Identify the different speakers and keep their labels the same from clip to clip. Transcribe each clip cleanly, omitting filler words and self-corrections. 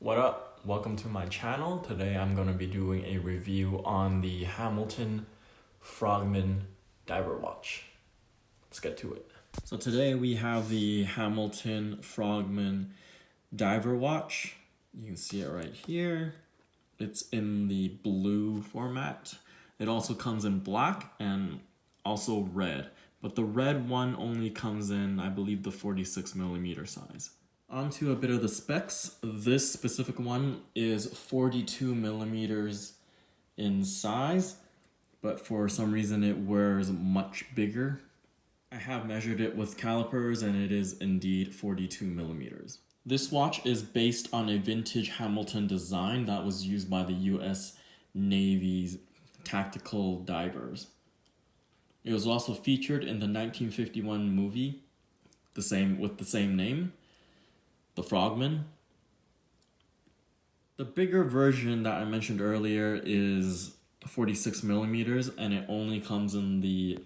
Speaker 1: What up? Welcome to my channel. Today I'm going to be doing a review on the Hamilton Frogman diver watch. Let's get to it. So today we have the Hamilton Frogman diver watch. You can see it right here. It's in the blue format. It also comes in black and also red, but the red one only comes in, I believe, the 46mm size. Onto a bit of the specs. This specific one is 42mm in size, but for some reason it wears much bigger. I have measured it with calipers and it is indeed 42mm. This watch is based on a vintage Hamilton design that was used by the US Navy's tactical divers. It was also featured in the 1951 movie with the same name, The Frogman. The bigger version that I mentioned earlier is 46mm and it only comes in the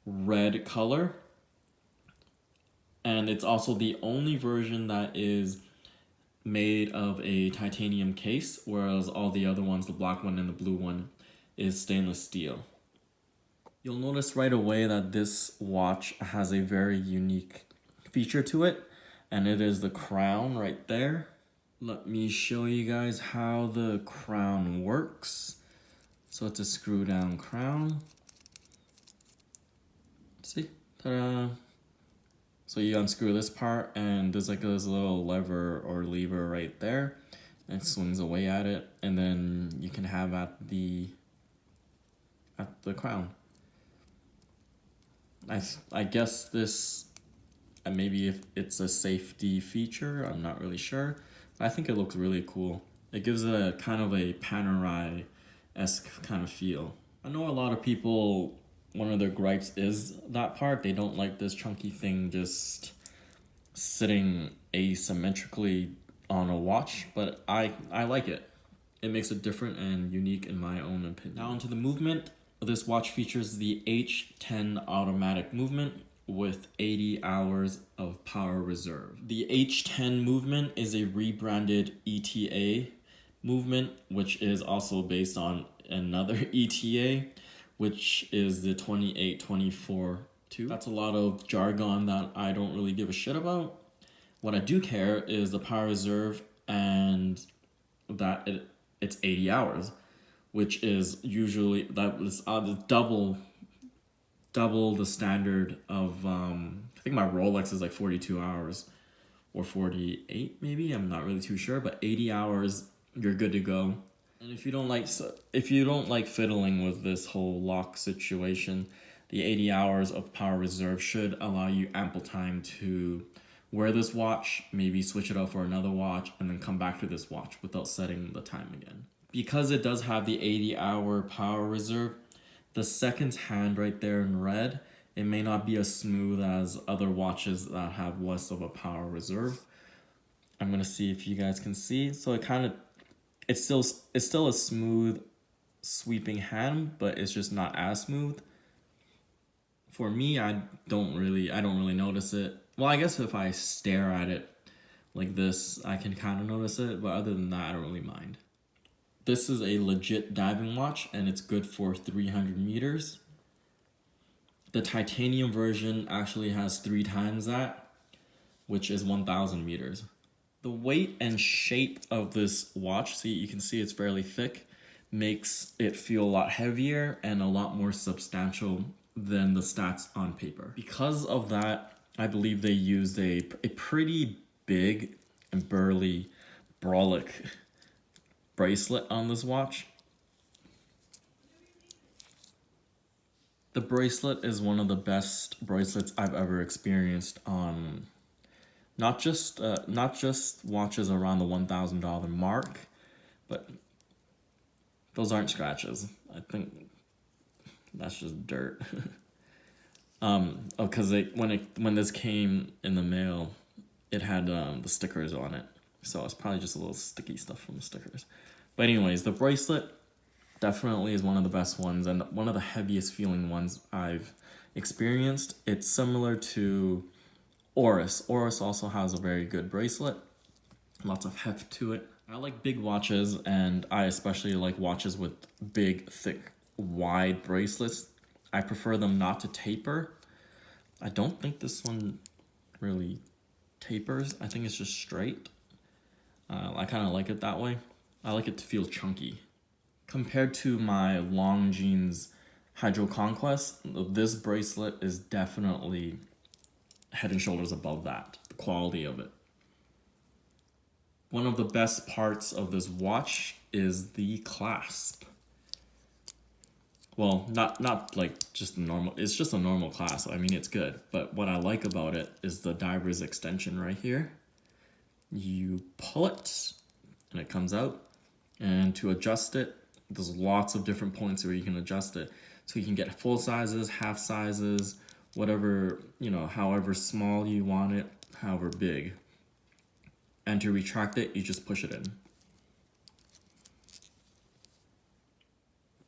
Speaker 1: red color. And it's also the only version that is made of a titanium case, whereas all the other ones, the black one and the blue one, is stainless steel. You'll notice right away that this watch has a very unique feature to it, and it is the crown right there. Let me show you guys how the crown works. So it's a screw down crown. See? Ta-da! So you unscrew this part and there's like this little lever or lever right there. And it swings away at it, and then you can have at the crown. I guess this, maybe if it's a safety feature, I'm not really sure. I think it looks really cool. It gives it a kind of a Panerai-esque kind of feel. I know a lot of people, one of their gripes is that part. They don't like this chunky thing just sitting asymmetrically on a watch, but I like it. It makes it different and unique in my own opinion. Now onto the movement. This watch features the H10 automatic movement with 80 hours of power reserve. The H10 movement is a rebranded ETA movement, which is also based on another ETA, which is the 2824-2. That's a lot of jargon that I don't really give a shit about. What I do care is the power reserve and that it's 80 hours, which is usually double the standard of I think my Rolex is like 42 hours or 48 maybe. I'm not really too sure, but 80 hours you're good to go. And if you don't like fiddling with this whole lock situation, the 80 hours of power reserve should allow you ample time to wear this watch, maybe switch it out for another watch, and then come back to this watch without setting the time again. Because it does have the 80-hour power reserve, the second hand right there in red, it may not be as smooth as other watches that have less of a power reserve. I'm gonna see if you guys can see. So it's still a smooth sweeping hand, but it's just not as smooth. For me, I don't really notice it. Well, I guess if I stare at it like this, I can kind of notice it, but other than that, I don't really mind. This is a legit diving watch, and it's good for 300 meters. The titanium version actually has 3 times that, which is 1,000 meters. The weight and shape of this watch, you can see it's fairly thick, makes it feel a lot heavier and a lot more substantial than the stats on paper. Because of that, I believe they used a pretty big and burly brolic bracelet on this watch. The bracelet is one of the best bracelets I've ever experienced on not just watches around the $1,000 mark, but those aren't scratches. I think that's just dirt. Because when this came in the mail, it had the stickers on it, so it's probably just a little sticky stuff from the stickers. But anyways, the bracelet definitely is one of the best ones and one of the heaviest feeling ones I've experienced. It's similar to Oris. Oris also has a very good bracelet, lots of heft to it. I like big watches, and I especially like watches with big, thick, wide bracelets. I prefer them not to taper. I don't think this one really tapers. I think it's just straight. I kind of like it that way. I like it to feel chunky. Compared to my Longines Hydro Conquest, this bracelet is definitely head and shoulders above that, the quality of it. One of the best parts of this watch is the clasp. Well, not like just normal, it's just a normal clasp. I mean, it's good. But what I like about it is the diver's extension right here. You pull it and it comes out. And to adjust it, there's lots of different points where you can adjust it. So you can get full sizes, half sizes, whatever, however small you want it, however big. And to retract it, you just push it in.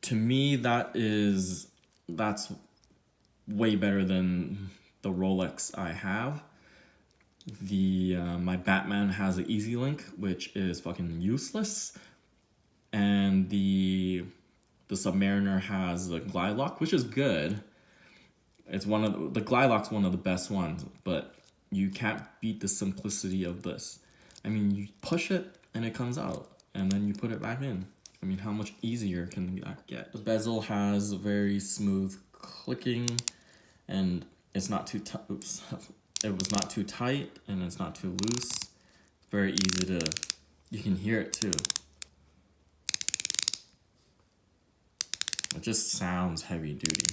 Speaker 1: To me, that's way better than the Rolex I have. My Batman has an Easy Link, which is fucking useless. And the Submariner has the Glide Lock, which is good. It's the Glide Lock's one of the best ones, but you can't beat the simplicity of this. I mean, you push it and it comes out, and then you put it back in. I mean, how much easier can that get? The bezel has a very smooth clicking, and it's not too it was not too tight, and it's not too loose. It's very easy to, you can hear it too. It just sounds heavy duty.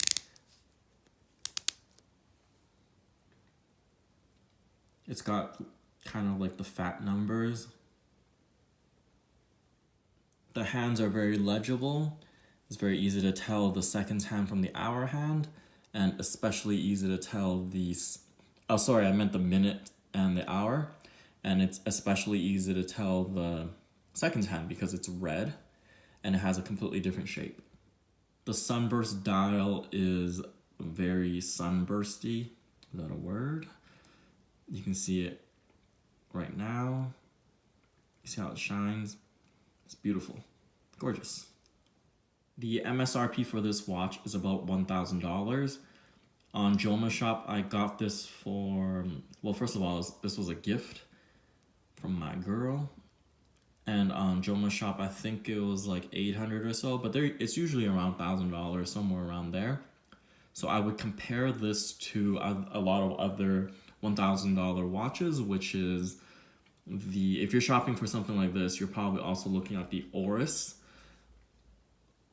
Speaker 1: It's got kind of like the fat numbers. The hands are very legible. It's very easy to tell the seconds hand from the hour hand, and especially easy to tell oh sorry, I meant the minute and the hour. And it's especially easy to tell the seconds hand because it's red and it has a completely different shape. The sunburst dial is very sunbursty. Is that a word? You can see it right now. You see how it shines? It's beautiful. Gorgeous. The MSRP for this watch is about $1,000. On Joma Shop, I got this for, well, first of all, this was a gift from my girl. And on Joma Shop, I think it was like 800 or so, but it's usually around $1,000, somewhere around there. So I would compare this to a lot of other $1,000 watches, which is if you're shopping for something like this, you're probably also looking at the Oris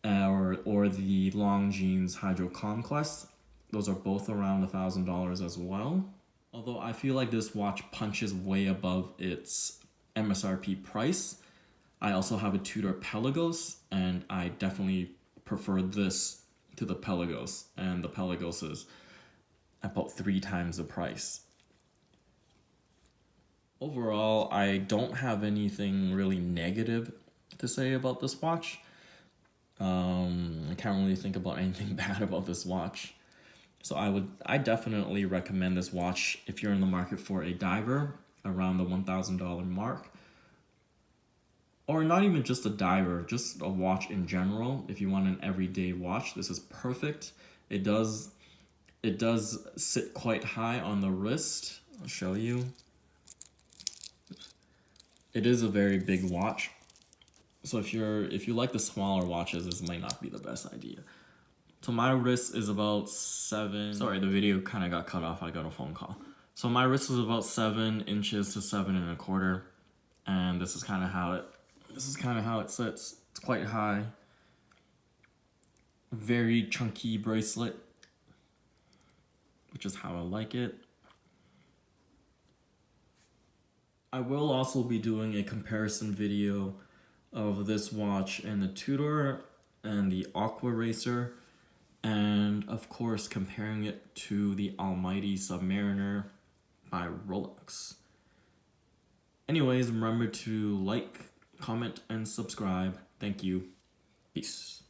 Speaker 1: or the Longines Hydro Conquest. Those are both around $1,000 as well. Although I feel like this watch punches way above its MSRP price. I also have a Tudor Pelagos, and I definitely prefer this to the Pelagos, and the Pelagos is about 3 times the price. Overall, I don't have anything really negative to say about this watch. I can't really think about anything bad about this watch. So I definitely recommend this watch if you're in the market for a diver around the $1,000 mark. Or not even just a diver, just a watch in general. If you want an everyday watch, this is perfect. It does sit quite high on the wrist. I'll show you. It is a very big watch. So if you like the smaller watches, this might not be the best idea. So my wrist is about 7. Sorry, the video kind of got cut off. I got a phone call. So my wrist is about 7 inches to 7 1/4, and this is kind of how it sits. It's quite high. Very chunky bracelet, which is how I like it. I will also be doing a comparison video of this watch and the Tudor and the Aqua Racer, and of course comparing it to the Almighty Submariner by Rolex. Anyways, remember to like, comment, and subscribe. Thank you. Peace.